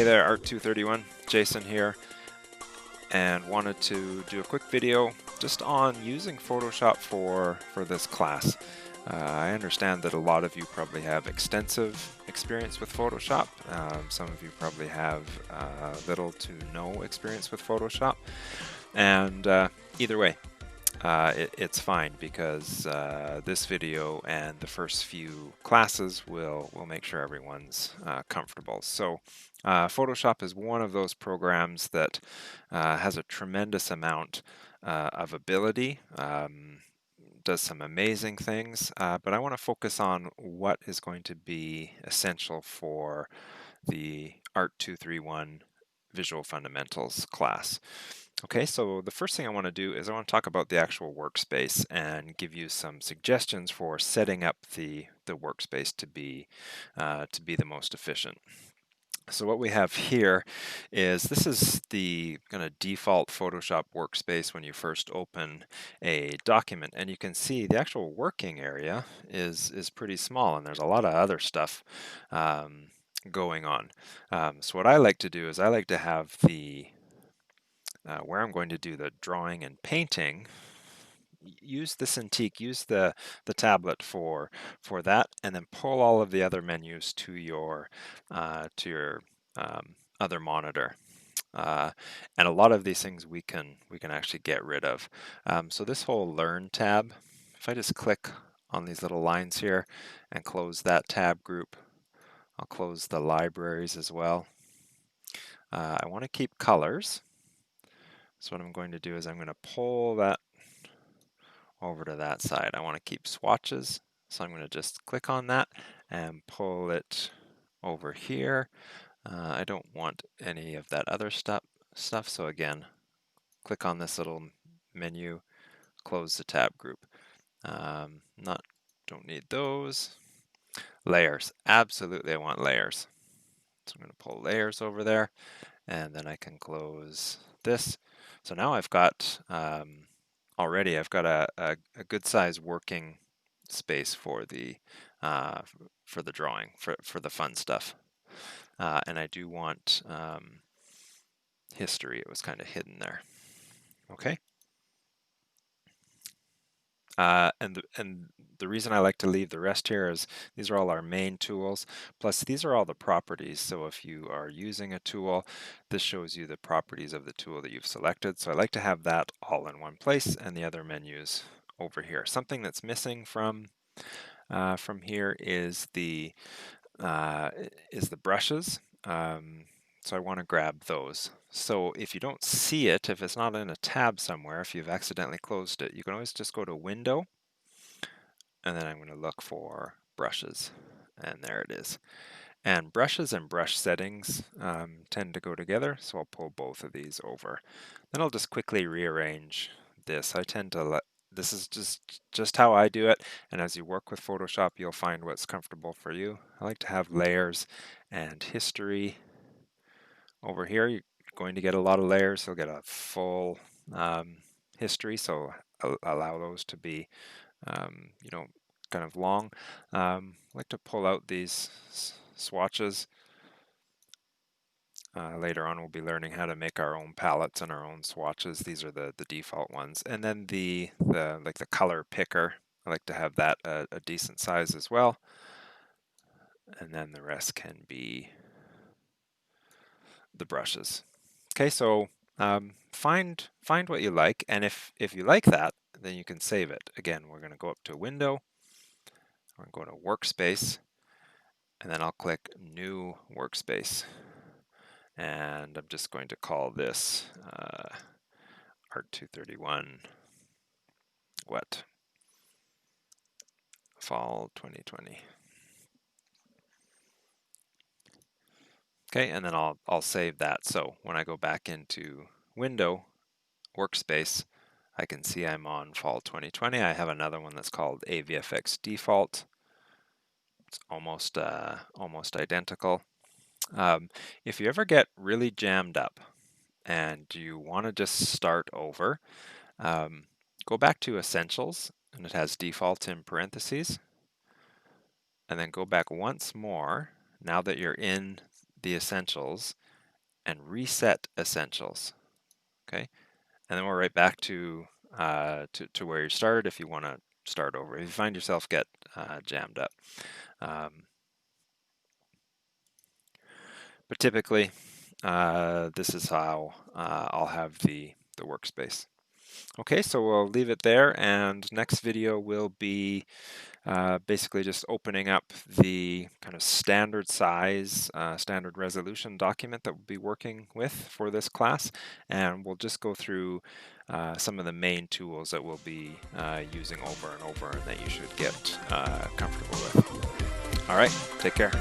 there, Art231, Jason here, and wanted to do a quick video just on using Photoshop for this class. I understand that a lot of you probably have extensive experience with Photoshop. Some of you probably have little to no experience with Photoshop, and either way, it's fine because this video and the first few classes will make sure everyone's comfortable. So Photoshop is one of those programs that has a tremendous amount of ability, does some amazing things, but I want to focus on what is going to be essential for the Art 231 Visual Fundamentals class. Okay, so the first thing I want to do is I want to talk about the actual workspace and give you some suggestions for setting up the workspace to be the most efficient. So what we have here is this is the kind of default Photoshop workspace when you first open a document, and you can see the actual working area is pretty small, and there's a lot of other stuff going on. So what I like to do is I like to have the where I'm going to do the drawing and painting, use the Cintiq, use the tablet for that, and then pull all of the other menus to your other monitor. And a lot of these things we can actually get rid of. So this whole Learn tab, if I just click on these little lines here and close that tab group, I'll close the libraries as well. I want to keep colors. So what I'm going to do is I'm going to pull that over to that side. I want to keep swatches, so I'm going to just click on that and pull it over here. I don't want any of that other stuff, so again, click on this little menu, close the tab group. Don't need those. Layers, absolutely I want layers. So I'm going to pull layers over there, and then I can close this. So now I've got already I've got a good size working space for the drawing, for the fun stuff. And I do want history. It was kind of hidden there. Okay. And the reason I like to leave the rest here is these are all our main tools, plus these are all the properties. So if you are using a tool, this shows you the properties of the tool that you've selected. So I like to have that all in one place and the other menus over here. Something that's missing from here is the brushes. So I want to grab those. So if you don't see it, if it's not in a tab somewhere, if you've accidentally closed it, you can always just go to Window, and then I'm going to look for brushes, and there it is. And brushes and brush settings tend to go together, so I'll pull both of these over. Then I'll just quickly rearrange this. I tend to this is just how I do it, and as you work with Photoshop, you'll find what's comfortable for you. I like to have layers and history over here. You're going to get a lot of layers. You'll get a full history, so allow those to be, kind of long. I like to pull out these swatches. Later on, we'll be learning how to make our own palettes and our own swatches. These are the default ones, and then the color picker. I like to have that a decent size as well, and then the rest can be the brushes. Okay, so find what you like, and if you like that, then you can save it. Again, we're going to go up to Window, we're going to go to Workspace, and then I'll click New Workspace. And I'm just going to call this Art 231 What? Fall 2020. Okay, and then I'll save that. So when I go back into Window, Workspace, I can see I'm on Fall 2020. I have another one that's called AVFX Default. It's almost identical. If you ever get really jammed up and you want to just start over, go back to Essentials, and it has Default in parentheses, and then go back once more. Now that you're in the Essentials, and reset essentials. Okay, and then we're right back to where you started if you want to start over. If you find yourself get jammed up. But typically, this is how I'll have the workspace. Okay, so we'll leave it there, and next video will be basically just opening up the kind of standard size, standard resolution document that we'll be working with for this class, and we'll just go through some of the main tools that we'll be using over and over and that you should get comfortable with. All right, take care.